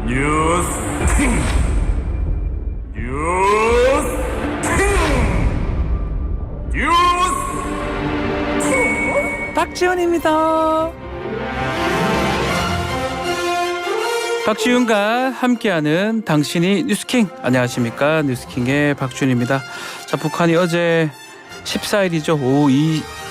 뉴스킹 박지훈입니다. 박지훈과 함께하는 당신이 뉴스킹. 안녕하십니까, 뉴스킹의 박지훈입니다. 자, 북한이 어제 14일이죠 오후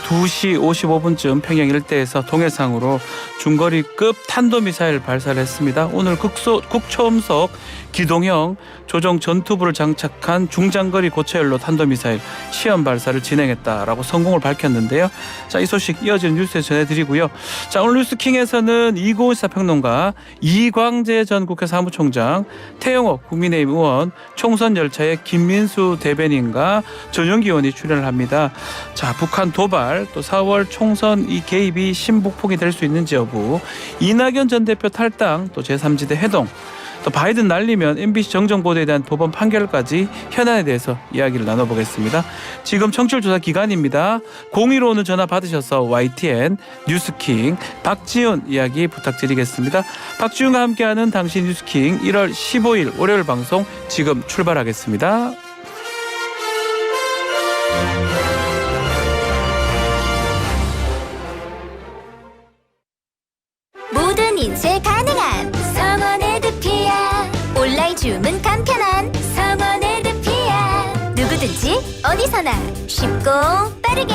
2시 55분쯤 평양 일대에서 동해상으로 중거리급 탄도미사일 발사를 했습니다. 오늘 국초음속 기동형 조종 전투부를 장착한 중장거리 고체연료 탄도미사일 시험 발사를 진행했다라고 성공을 밝혔는데요. 자, 이 소식 이어지는 뉴스에서 전해드리고요. 자, 오늘 뉴스킹에서는 이고은 시사평론가, 이광재 전 국회 사무총장, 태영호 국민의힘 의원, 총선 열차에 김민수 대변인과 전용기 의원이 출연을 합니다. 자, 북한 도발, 또 4월 총선 이 개입이 신북폭이 될 수 있는지 여부, 이낙연 전 대표 탈당, 또 제3지대 해동, 또 바이든 날리면 MBC 정정보도에 대한 법원 판결까지 현안에 대해서 이야기를 나눠보겠습니다. 지금 청취율 조사 기간입니다. 0155는 전화 받으셔서 YTN 뉴스킹 박지훈 이야기 부탁드리겠습니다. 박지훈과 함께하는 당신 뉴스킹 1월 15일 월요일 방송 지금 출발하겠습니다. 모든 인쇄 가능한 성원 에드피아. 온라인 주문 간편한 성원 에드피아. 누구든지 어디서나 쉽고 빠르게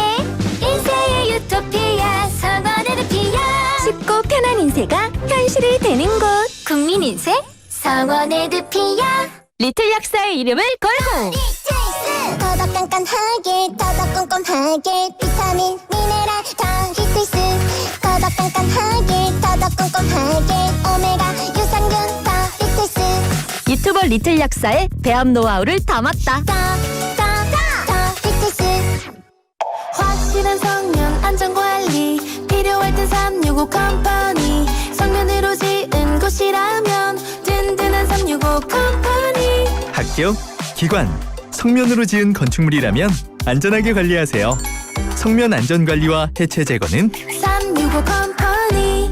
인쇄의 유토피아. 성원 에드피아. 쉽고 편한 인쇄가 현실이 되는 곳, 국민인쇄 성원 에드피아. 리틀 약사의 이름을 걸고 더더 깐깐하게 더더 꼼꼼하게 비타민 미네랄 다 리틀스. 더더 깐깐하게 더더 꼼꼼하게 오메가 유산균 다 리틀스. 유튜버 리틀 약사의 배합 노하우를 담았다. 다 리틀스. 확실한 성면 안전관리 필요할 땐 365 컴퍼니. 성면으로 지은 곳이라면 든든한 365 컴퍼니. 학교, 기관, 성면으로 지은 건축물이라면 안전하게 관리하세요. 성면 안전관리와 해체 제거는 365 컴퍼니.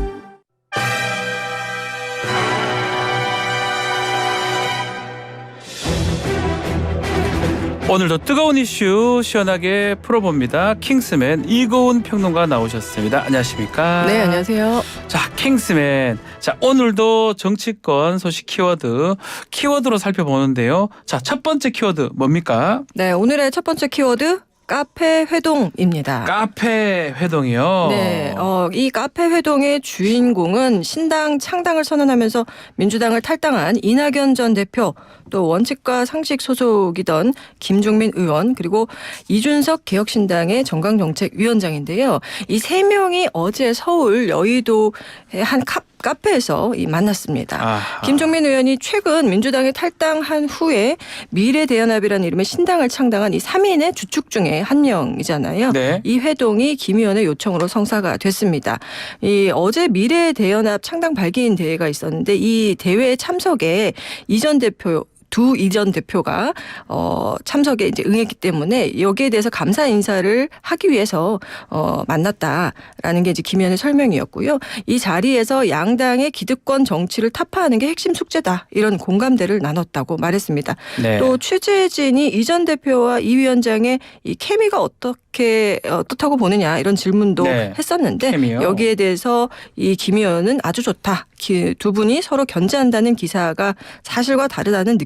오늘도 뜨거운 이슈 시원하게 풀어봅니다. 킹스맨 이고은 평론가 나오셨습니다. 안녕하십니까? 네, 안녕하세요. 자, 킹스맨. 자, 오늘도 정치권 소식 키워드로 살펴보는데요. 자, 첫 번째 키워드 뭡니까? 네, 오늘의 첫 번째 키워드 카페 회동입니다. 카페 회동이요. 네, 이 카페 회동의 주인공은 신당 창당을 선언하면서 민주당을 탈당한 이낙연 전 대표, 또 원칙과 상식 소속이던 김종민 의원, 그리고 이준석 개혁신당의 정강정책위원장인데요. 이 세 명이 어제 서울 여의도의 한 카페에서 만났습니다. 아하. 김종민 의원이 최근 민주당에 탈당한 후에 미래대연합이라는 이름의 신당을 창당한 이 3인의 주축 중에 한 명이잖아요. 네. 이 회동이 김 의원의 요청으로 성사가 됐습니다. 이 어제 미래대연합 창당 발기인 대회가 있었는데 이 대회에 참석에 이전 대표가 참석에 이제 응했기 때문에 여기에 대해서 감사 인사를 하기 위해서 만났다라는 게 이제 김 의원의 설명이었고요. 이 자리에서 양당의 기득권 정치를 타파하는 게 핵심 숙제다, 이런 공감대를 나눴다고 말했습니다. 네. 또 취재진이 이전 대표와 이 위원장의 이 케미가 어떻다고 보느냐, 이런 질문도 네. 했었는데 케미요? 여기에 대해서 이 김 의원은 아주 좋다. 두 분이 서로 견제한다는 기사가 사실과 다르다는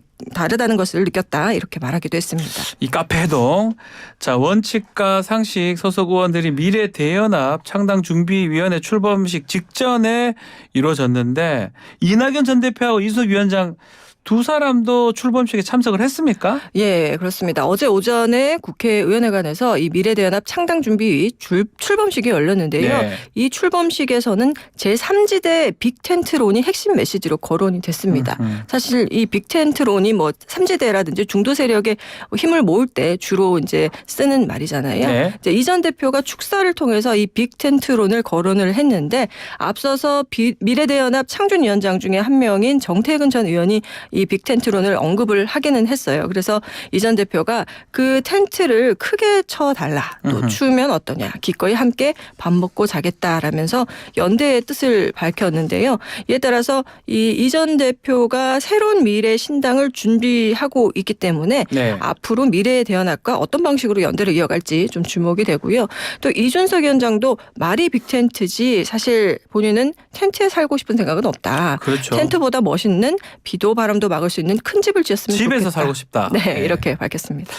것을 느꼈다, 이렇게 말하기도 했습니다. 이 카페 회동. 자, 원칙과 상식 소속 의원들이 미래대연합 창당준비위원회 출범식 직전에 이루어졌는데 이낙연 전 대표하고 이준석 위원장 두 사람도 출범식에 참석을 했습니까? 예, 그렇습니다. 어제 오전에 국회의원회관에서 이 미래대연합 창당준비위 출범식이 열렸는데요. 네. 이 출범식에서는 제3지대 빅텐트론이 핵심 메시지로 거론이 됐습니다. 사실 이 빅텐트론이 뭐 3지대라든지 중도 세력의 힘을 모을 때 주로 이제 쓰는 말이잖아요. 네. 이제 이전 대표가 축사를 통해서 이 빅텐트론을 거론을 했는데 앞서서 미래대연합 창준위원장 중에 한 명인 정태근 전 의원이 이 빅텐트론을 언급을 하기는 했어요. 그래서 이 전 대표가 그 텐트를 크게 쳐달라. 또 추우면 어떠냐. 기꺼이 함께 밥 먹고 자겠다라면서 연대의 뜻을 밝혔는데요. 이에 따라서 이 전 대표가 새로운 미래 신당을 준비하고 있기 때문에 네. 앞으로 미래의 대연합과 어떤 방식으로 연대를 이어갈지 좀 주목이 되고요. 또 이준석 위원장도 말이 빅텐트지 사실 본인은 텐트에 살고 싶은 생각은 없다. 그렇죠. 텐트보다 멋있는 비도 바람도 막을 수 있는 큰 집을 지었으면 좋겠다. 집에서 살고 싶다. 네, 이렇게 밝혔습니다.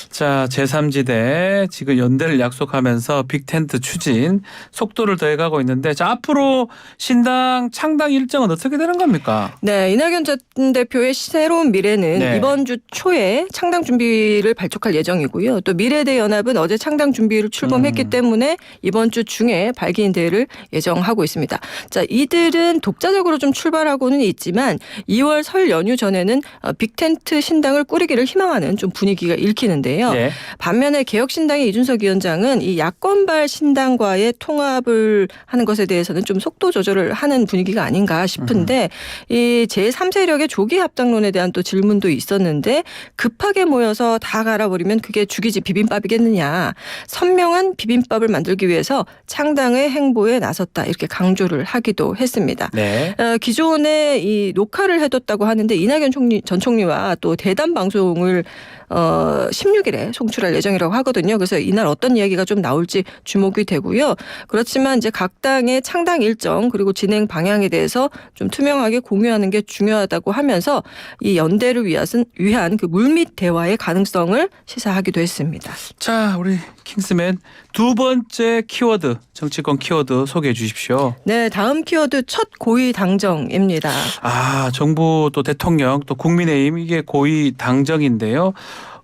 자, 제3지대 지금 연대를 약속하면서 빅텐트 추진 속도를 더해가고 있는데 자, 앞으로 신당 창당 일정은 어떻게 되는 겁니까? 네, 이낙연 전 대표의 새로운 미래는 네. 이번 주 초에 창당 준비를 발족할 예정이고요. 또 미래대연합은 어제 창당 준비를 출범했기 때문에 이번 주 중에 발기인 대회를 예정하고 있습니다. 자, 이들은 독자적으로 좀 출발하고는 있지만 2월 설 연휴 전에는 빅텐트 신당을 꾸리기를 희망하는 좀 분위기가 읽히는데요. 네. 반면에 개혁신당의 이준석 위원장은 이 야권발 신당과의 통합을 하는 것에 대해서는 좀 속도 조절을 하는 분위기가 아닌가 싶은데 이 제3세력의 조기 합당론에 대한 또 질문도 있었는데 급하게 모여서 다 갈아버리면 그게 죽이지 비빔밥이겠느냐. 선명한 비빔밥을 만들기 위해서 창당의 행보에 나섰다. 이렇게 강조를 하기도 했습니다. 네. 기존에 이 녹화를 해뒀다고 하는데 이낙연 전 총리와 또 대담 방송을 16일에 송출할 예정이라고 하거든요. 그래서 이날 어떤 이야기가 좀 나올지 주목이 되고요. 그렇지만 이제 각 당의 창당 일정 그리고 진행 방향에 대해서 좀 투명하게 공유하는 게 중요하다고 하면서 이 연대를 위한 그 물밑 대화의 가능성을 시사하기도 했습니다. 자, 우리 킹스맨 두 번째 키워드, 정치권 키워드 소개해 주십시오. 네, 다음 키워드 첫 고위 당정입니다. 아, 정부 또 대통령 또 국민의힘 이게 고위 당정인데요.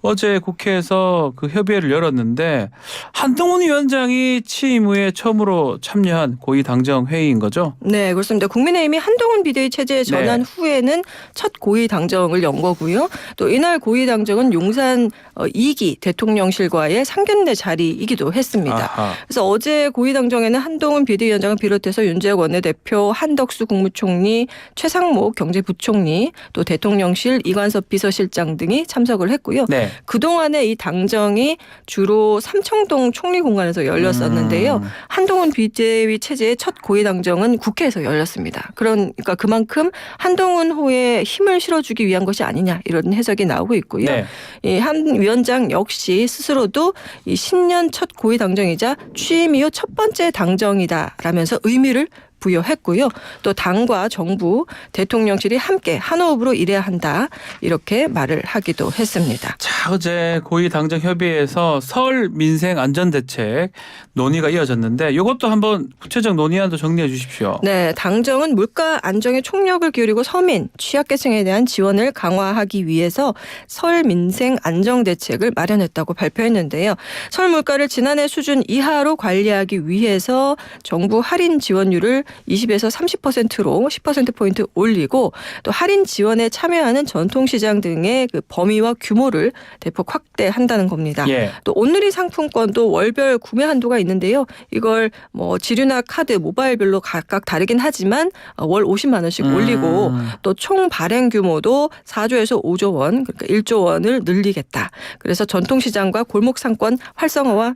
어제 국회에서 그 협의회를 열었는데 한동훈 위원장이 취임 후에 처음으로 참여한 고위 당정 회의인 거죠? 네, 그렇습니다. 국민의힘이 한동훈 비대위 체제에 전환 후에는 첫 고위 당정을 연 거고요. 또 이날 고위 당정은 용산 2기 대통령실과의 상견례 자리이기도 했습니다. 아하. 그래서 어제 고위 당정에는 한동훈 비대위원장을 비롯해서 윤재욱 원내대표, 한덕수 국무총리, 최상목 경제부총리, 또 대통령실 이관섭 비서실장 등이 참석을 했고요. 네. 그동안에 이 당정이 주로 삼청동 총리공관에서 열렸었는데요. 한동훈 비대위 체제의 첫 고위 당정은 국회에서 열렸습니다. 그러니까 그만큼 한동훈 호에 힘을 실어주기 위한 것이 아니냐 이런 해석이 나오고 있고요. 네. 이 한 위원장 역시 스스로도 이 신년 첫 고위 당정이자 취임 이후 첫 번째 당정이다라면서 의미를 부여했고요. 또 당과 정부, 대통령실이 함께 한 호흡으로 일해야 한다. 이렇게 말을 하기도 했습니다. 자, 어제 고위 당정 협의회에서 설 민생 안전 대책 논의가 이어졌는데 이것도 한번 구체적 논의안도 정리해 주십시오. 네, 당정은 물가 안정에 총력을 기울이고 서민, 취약계층에 대한 지원을 강화하기 위해서 설 민생 안정 대책을 마련했다고 발표했는데요. 설 물가를 지난해 수준 이하로 관리하기 위해서 정부 할인 지원율을 20에서 30%로 10%포인트 올리고 또 할인 지원에 참여하는 전통시장 등의 그 범위와 규모를 대폭 확대한다는 겁니다. 예. 또 온누리 상품권도 월별 구매 한도가 있는데요. 이걸 뭐 지류나 카드, 모바일별로 각각 다르긴 하지만 월 50만 원씩 올리고 또 총 발행 규모도 4조에서 5조 원, 그러니까 1조 원을 늘리겠다. 그래서 전통시장과 골목 상권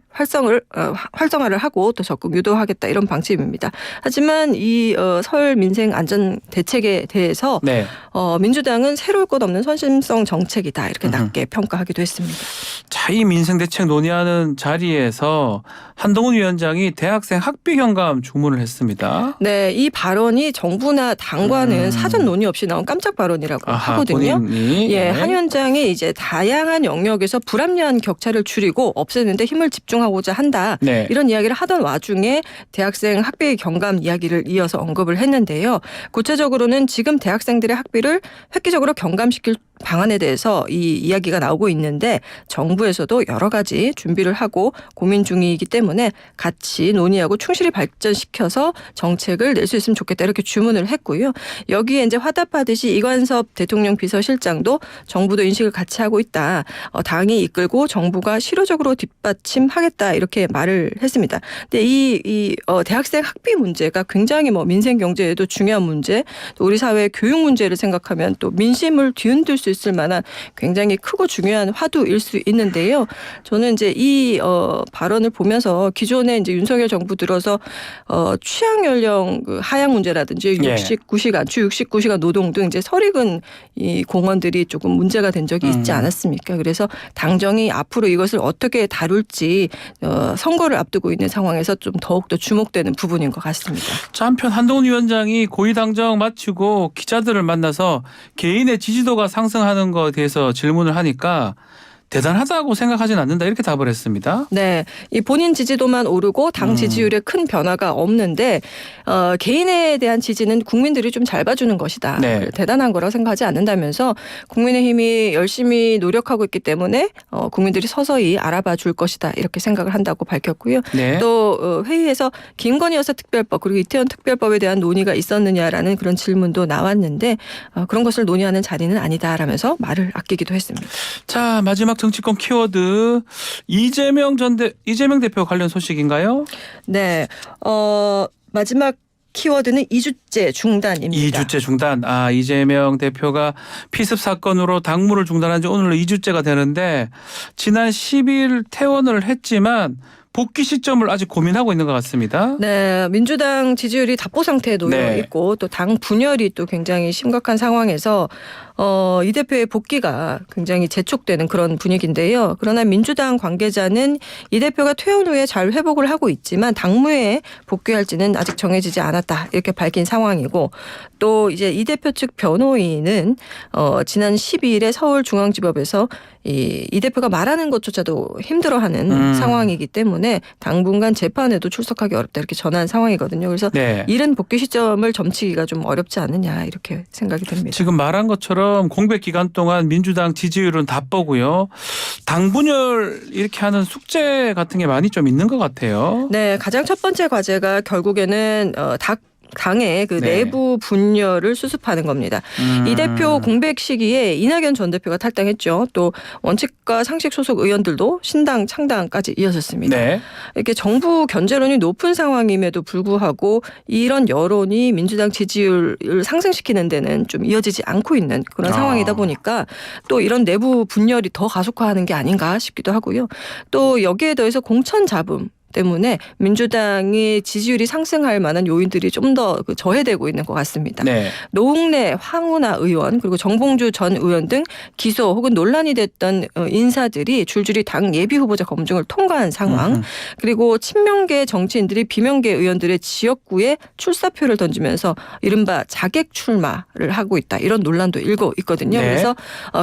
활성화를 하고 또 적극 유도하겠다 이런 방침입니다. 하지만 이 설 민생 안전 대책에 대해서 네. 민주당은 새로울 것 없는 선심성 정책이다 이렇게 낮게 평가하기도 했습니다. 자, 이 민생 대책 논의하는 자리에서 한동훈 위원장이 대학생 학비 현감 주문을 했습니다. 네, 이 발언이 정부나 당과는 사전 논의 없이 나온 깜짝 발언이라고 하거든요. 본인이. 예, 한 위원장이 이제 다양한 영역에서 불합리한 격차를 줄이고 없애는데 힘을 집중하고자 한다. 네. 이런 이야기를 하던 와중에 대학생 학비 경감 이야기를 이어서 언급을 했는데요. 구체적으로는 지금 대학생들의 학비를 획기적으로 경감시킬 방안에 대해서 이 이야기가 나오고 있는데 정부에서도 여러 가지 준비를 하고 고민 중이기 때문에 같이 논의하고 충실히 발전시켜서 정책을 낼 수 있으면 좋겠다 이렇게 주문을 했고요. 여기에 이제 화답하듯이 이관섭 대통령 비서실장도 정부도 인식을 같이 하고 있다. 당이 이끌고 정부가 실효적으로 뒷받침하겠다 이렇게 말을 했습니다. 근데 이 대학생 학비 문제가 굉장히 뭐 민생 경제에도 중요한 문제, 또 우리 사회의 교육 문제를 생각하면 또 민심을 뒤흔들 수 있을 만한 굉장히 크고 중요한 화두일 수 있는데요. 저는 이제 이 발언을 보면서 기존에 이제 윤석열 정부 들어서 취약 연령 그 하향 문제라든지 예. 69시간 주 69시간 노동 등 이제 설익은 이 공원들이 조금 문제가 된 적이 있지 않았습니까? 그래서 당정이 앞으로 이것을 어떻게 다룰지 선거를 앞두고 있는 상황에서 좀 더욱더 주목되는 부분인 것 같습니다. 자, 한편 한동훈 위원장이 고위 당정 마치고 기자들을 만나서 개인의 지지도가 상승하는 것에 대해서 질문을 하니까 대단하다고 생각하진 않는다 이렇게 답을 했습니다. 네, 이 본인 지지도만 오르고 당 지지율에 큰 변화가 없는데 개인에 대한 지지는 국민들이 좀 잘 봐주는 것이다. 네. 대단한 거라고 생각하지 않는다면서 국민의힘이 열심히 노력하고 있기 때문에 국민들이 서서히 알아봐 줄 것이다 이렇게 생각을 한다고 밝혔고요. 네. 또 회의에서 김건희 여사 특별법 그리고 이태원 특별법에 대한 논의가 있었느냐라는 그런 질문도 나왔는데 그런 것을 논의하는 자리는 아니다라면서 말을 아끼기도 했습니다. 자, 마지막 정치권 키워드 이재명 대표 관련 소식인가요? 네, 마지막 키워드는 2주째 중단입니다. 2주째 중단. 이재명 대표가 피습 사건으로 당무를 중단한 지 오늘로 2주째가 되는데 지난 10일 퇴원을 했지만 복귀 시점을 아직 고민하고 있는 것 같습니다. 네, 민주당 지지율이 답보 상태에 놓여 네. 있고 또 당 분열이 또 굉장히 심각한 상황에서 이 대표의 복귀가 굉장히 재촉되는 그런 분위기인데요. 그러나 민주당 관계자는 이 대표가 퇴원 후에 잘 회복을 하고 있지만 당무에 복귀할지는 아직 정해지지 않았다 이렇게 밝힌 상황이고 또 이제 이 대표 측 변호인은 지난 12일에 서울중앙지법에서 이 대표가 말하는 것조차도 힘들어하는 상황이기 때문에 당분간 재판에도 출석하기 어렵다 이렇게 전한 상황이거든요. 그래서 네. 이른 복귀 시점을 점치기가 좀 어렵지 않느냐 이렇게 생각이 됩니다. 지금 말한 것처럼 공백 기간 동안 민주당 지지율은 답보고요. 당 분열 이렇게 하는 숙제 같은 게 많이 좀 있는 것 같아요. 네, 가장 첫 번째 과제가 결국에는 당의 그 네. 내부 분열을 수습하는 겁니다. 이 대표 공백 시기에 이낙연 전 대표가 탈당했죠. 또 원칙과 상식 소속 의원들도 신당 창당까지 이어졌습니다. 네. 이렇게 정부 견제론이 높은 상황임에도 불구하고 이런 여론이 민주당 지지율을 상승시키는 데는 좀 이어지지 않고 있는 그런 상황이다 보니까 또 이런 내부 분열이 더 가속화하는 게 아닌가 싶기도 하고요. 또 여기에 더해서 공천 잡음 때문에 민주당의 지지율이 상승할 만한 요인들이 좀 더 저해되고 있는 것 같습니다. 네. 노웅래 황운하 의원 그리고 정봉주 전 의원 등 기소 혹은 논란이 됐던 인사들이 줄줄이 당 예비후보자 검증을 통과한 상황 그리고 친명계 정치인들이 비명계 의원들의 지역구에 출사표를 던지면서 이른바 자객 출마를 하고 있다. 이런 논란도 일고 있거든요. 네. 그래서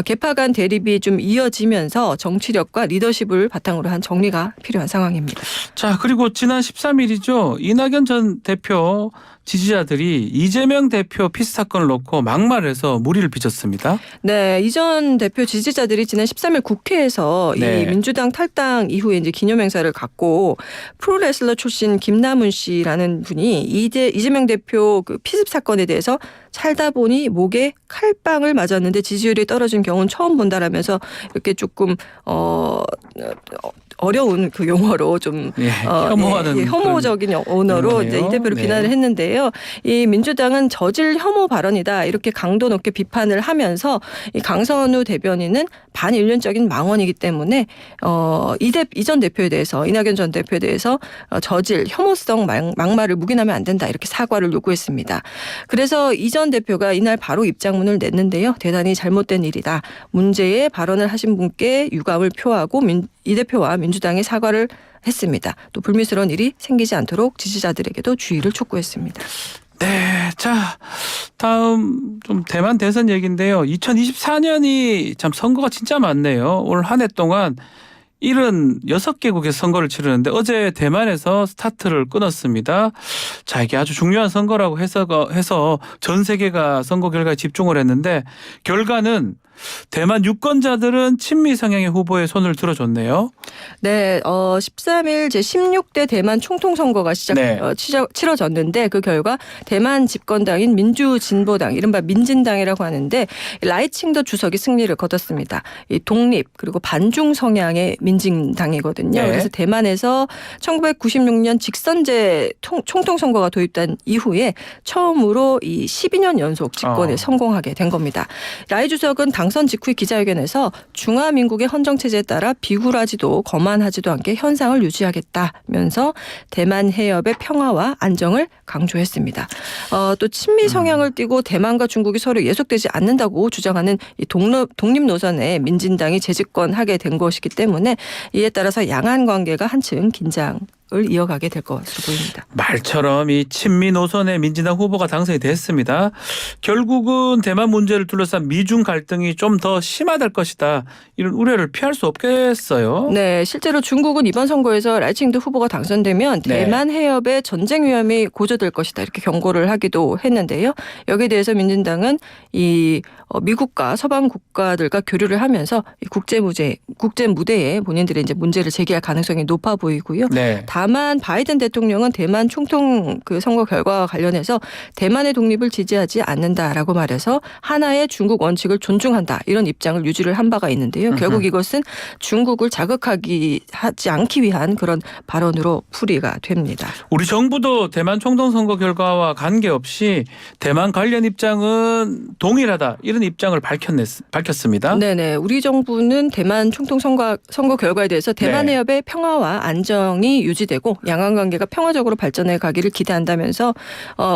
개파 간 대립이 좀 이어지면서 정치력과 리더십을 바탕으로 한 정리가 필요한 상황입니다. 자, 그리고 지난 13일이죠. 이낙연 전 대표 지지자들이 이재명 대표 피습 사건을 놓고 막말해서 물의를 빚었습니다. 네, 이 전 대표 지지자들이 지난 13일 국회에서 네. 이 민주당 탈당 이후에 이제 기념행사를 갖고 프로레슬러 출신 김남훈 씨라는 분이 이재명 대표 그 피습 사건에 대해서 살다 보니 목에 칼빵을 맞았는데 지지율이 떨어진 경우는 처음 본다라면서 이렇게 조금 어려운 그 용어로 좀 혐오하는 혐오적인 언어로 이제 이 대표를 네. 비난을 했는데요. 이 민주당은 저질 혐오 발언이다 이렇게 강도 높게 비판을 하면서 이 강선우 대변인은 반인륜적인 망언이기 때문에 이 전 대표에 대해서 이낙연 전 대표에 대해서 저질 혐오성 막말을 묵인하면 안 된다 이렇게 사과를 요구했습니다. 그래서 이 전 대표가 이날 바로 입장문을 냈는데요. 대단히 잘못된 일이다. 문제의 발언을 하신 분께 유감을 표하고 이 대표와 민주당이 사과를 했습니다. 또 불미스러운 일이 생기지 않도록 지지자들에게도 주의를 촉구했습니다. 네, 자 다음 좀 대만 대선 얘기인데요. 2024년이 참 선거가 진짜 많네요. 올 한 해 동안 76개국에서 선거를 치르는데 어제 대만에서 스타트를 끊었습니다. 자, 이게 아주 중요한 선거라고 해서 전 세계가 선거 결과에 집중을 했는데 결과는 대만 유권자들은 친미 성향의 후보에 손을 들어줬네요. 네, 13일 제16대 대만 총통선거가 네. 치러졌는데 그 결과 대만 집권당인 민주진보당, 이른바 민진당이라고 하는데 라이칭더 주석이 승리를 거뒀습니다. 이 독립 그리고 반중 성향의 민진당이거든요. 네. 그래서 대만에서 1996년 직선제 총통선거가 도입된 이후에 처음으로 이 12년 연속 집권에 성공하게 된 겁니다. 라이 주석은 당선 직후의 기자회견에서 중화민국의 헌정체제에 따라 비굴하지도 거만하지도 않게 현상을 유지하겠다면서 대만 해협의 평화와 안정을 강조했습니다. 또 친미 성향을 띠고 대만과 중국이 서로 예속되지 않는다고 주장하는 이 독립 노선에 민진당이 재집권하게 된 것이기 때문에 이에 따라서 양안 관계가 한층 긴장을 이어가게 될 것으로 보입니다. 말처럼 이 친미 노선의 민진당 후보가 당선이 됐습니다. 결국은 대만 문제를 둘러싼 미중 갈등이 좀 더 심화될 것이다. 이런 우려를 피할 수 없겠어요. 네, 실제로 중국은 이번 선거에서 라이칭드 후보가 당선되면 네. 대만 해협의 전쟁 위험이 고조될 것이다 이렇게 경고를 하기도 했는데요. 여기에 대해서 민진당은 이 미국과 서방 국가들과 교류를 하면서 이 국제 무대에 본인들의 이제 문제를 제기할 가능성이 높아 보이고요. 네. 다만 바이든 대통령은 대만 총통 그 선거 결과와 관련해서 대만의 독립을 지지하지 않는다라고 말해서 하나의 중국 원칙을 존중한다 이런 입장을 유지를 한 바가 있는데요. 결국 이것은 중국을 자극하지 않기 위한 그런 발언으로 풀이가 됩니다. 우리 정부도 대만 총통 선거 결과와 관계없이 대만 관련 입장은 동일하다 이런 입장을 밝혔습니다. 네네. 우리 정부는 대만 총통 선거 결과에 대해서 대만 네. 해협의 평화와 안정이 유지되고 양안 관계가 평화적으로 발전해 가기를 기대한다면서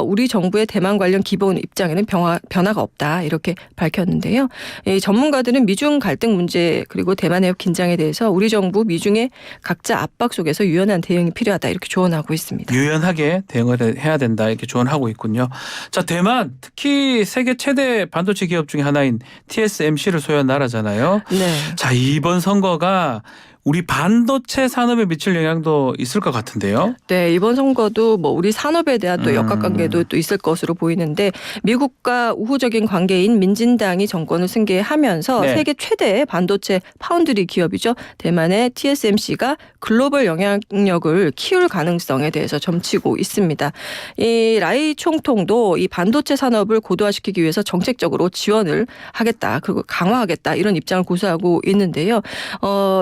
우리 정부의 대만 관련 기본 입장에는 변화가 없다 이렇게 밝혔는데요. 이 전문가들은 미중 갈등 문제 그리고 대만 해협 긴장에 대해서 우리 정부 미중의 각자 압박 속에서 유연한 대응이 필요하다 이렇게 조언하고 있습니다. 유연하게 대응을 해야 된다 이렇게 조언하고 있군요. 자, 대만 특히 세계 최대 반도체 기업 중에 하나인 TSMC를 소유한 나라잖아요. 네. 자, 이번 선거가 우리 반도체 산업에 미칠 영향도 있을 것 같은데요. 네, 이번 선거도 뭐 우리 산업에 대한 또 역학관계도 또 있을 것으로 보이는데 미국과 우호적인 관계인 민진당이 정권을 승계하면서 네. 세계 최대 반도체 파운드리 기업이죠. 대만의 TSMC가 글로벌 영향력을 키울 가능성에 대해서 점치고 있습니다. 이 라이 총통도 이 반도체 산업을 고도화시키기 위해서 정책적으로 지원을 하겠다, 그리고 강화하겠다 이런 입장을 고수하고 있는데요.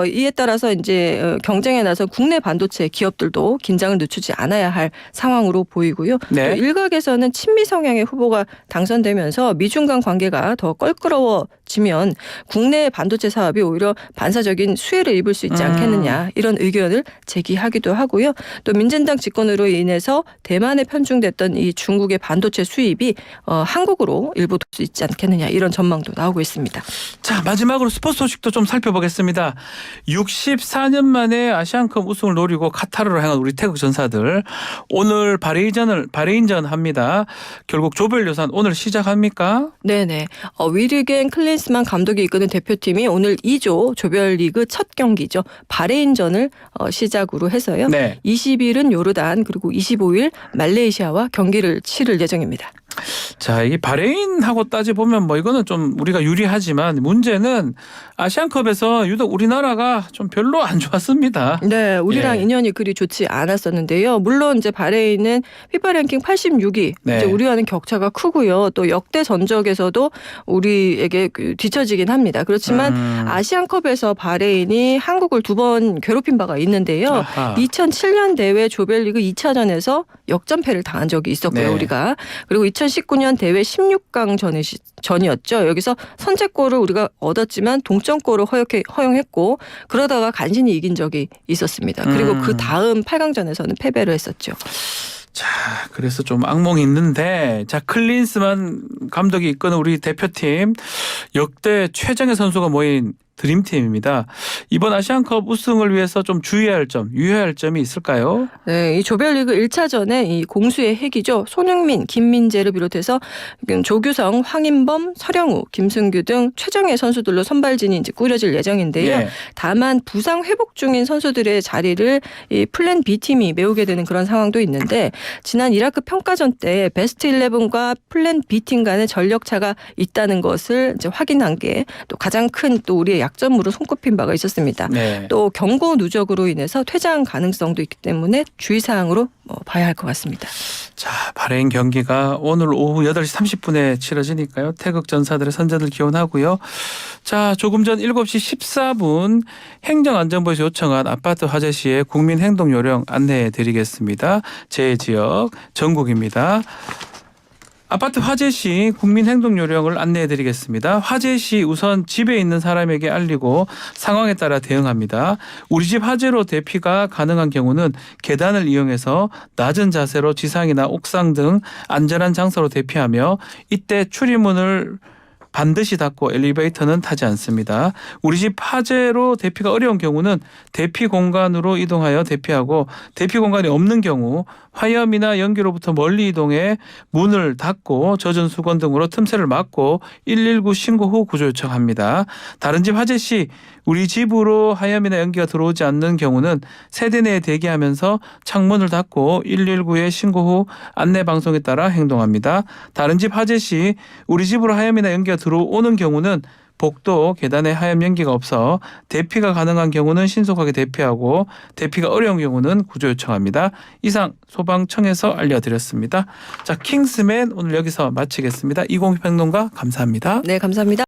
이에 따라서 이제 경쟁에 나서 국내 반도체 기업들도 긴장을 늦추지 않아야 할 상황으로 보이고요. 네. 또 일각에서는 친미 성향의 후보가 당선되면서 미중 간 관계가 더 껄끄러워지면 국내 반도체 사업이 오히려 반사적인 수혜를 입을 수 있지 않겠느냐 이런 의견을 제기하기도 하고요. 또 민진당 집권으로 인해서 대만에 편중됐던 이 중국의 반도체 수입이 한국으로 일부 돌 수 있지 않겠느냐 이런 전망도 나오고 있습니다. 자, 마지막으로 스포츠 소식도 좀 살펴보겠습니다. 64년 만에 아시안컵 우승을 노리고 카타르로 향한 우리 태극 전사들 오늘 바레인전 합니다. 결국 조별 예선 오늘 시작합니까? 네네. 위르겐 클린스만 감독이 이끄는 대표팀이 오늘 2조 조별리그 첫 경기죠. 바레인전을 시작으로 해서요. 네. 20일은 요르단 그리고 25일 말레이시아와 경기를 치를 예정입니다. 자, 이 바레인하고 따져보면 뭐 이거는 좀 우리가 유리하지만 문제는 아시안컵에서 유독 우리나라가 좀 별로 안 좋았습니다. 네, 우리랑 예. 인연이 그리 좋지 않았었는데요. 물론 이제 바레인은 피파 랭킹 86위, 네. 이제 우리와는 격차가 크고요. 또 역대 전적에서도 우리에게 뒤처지긴 합니다. 그렇지만 아시안컵에서 바레인이 한국을 2번 괴롭힌 바가 있는데요. 아하. 2007년 대회 조별리그 2차전에서 역전패를 당한 적이 있었고요. 네. 우리가. 그리고 2019년 대회 16강 전이었죠. 여기서 선제골을 우리가 얻었지만 동점골을 허용했고 그러다가 간신히 이긴 적이 있었습니다. 그리고 그 다음 8강전에서는 패배를 했었죠. 자, 그래서 좀 악몽이 있는데, 자, 클린스만 감독이 이끄는 우리 대표팀 역대 최정예 선수가 모인 드림팀입니다. 이번 아시안컵 우승을 위해서 좀 주의해야 할 점, 유의해야 할 점이 있을까요? 네, 이 조별리그 1차전에 이 공수의 핵이죠. 손흥민, 김민재를 비롯해서 조규성, 황인범, 서령우, 김승규 등 최정예 선수들로 선발진이 이제 꾸려질 예정인데요. 예. 다만 부상 회복 중인 선수들의 자리를 이 플랜 B 팀이 메우게 되는 그런 상황도 있는데 지난 이라크 평가전 때 베스트 11과 플랜 B 팀 간의 전력 차가 있다는 것을 이제 확인한 게 또 가장 큰 또 우리의 약점으로 손꼽힌 바가 있었습니다. 네. 또 경고 누적으로 인해서 퇴장 가능성도 있기 때문에 주의사항으로 봐야 할 것 같습니다. 자, 바레인 경기가 오늘 오후 8시 30분에 치러지니까요. 태극 전사들의 선전을 기원하고요. 자, 조금 전 7시 14분 행정안전부에서 요청한 아파트 화재 시에 국민 행동 요령 안내해 드리겠습니다. 제 지역 전국입니다. 아파트 화재 시 국민 행동 요령을 안내해 드리겠습니다. 화재 시 우선 집에 있는 사람에게 알리고 상황에 따라 대응합니다. 우리 집 화재로 대피가 가능한 경우는 계단을 이용해서 낮은 자세로 지상이나 옥상 등 안전한 장소로 대피하며 이때 출입문을 반드시 닫고 엘리베이터는 타지 않습니다. 우리 집 화재로 대피가 어려운 경우는 대피 공간으로 이동하여 대피하고 대피 공간이 없는 경우 화염이나 연기로부터 멀리 이동해 문을 닫고 젖은 수건 등으로 틈새를 막고 119 신고 후 구조 요청합니다. 다른 집 화재 시 우리 집으로 화염이나 연기가 들어오지 않는 경우는 세대 내에 대기하면서 창문을 닫고 119에 신고 후 안내 방송에 따라 행동합니다. 다른 집 화재 시 우리 집으로 화염이나 연기가 들어오는 경우는 복도 계단에 하얀 연기가 없어 대피가 가능한 경우는 신속하게 대피하고 대피가 어려운 경우는 구조 요청합니다. 이상 소방청에서 알려드렸습니다. 자, 킹스맨 오늘 여기서 마치겠습니다. 이공평론가 감사합니다. 네, 감사합니다.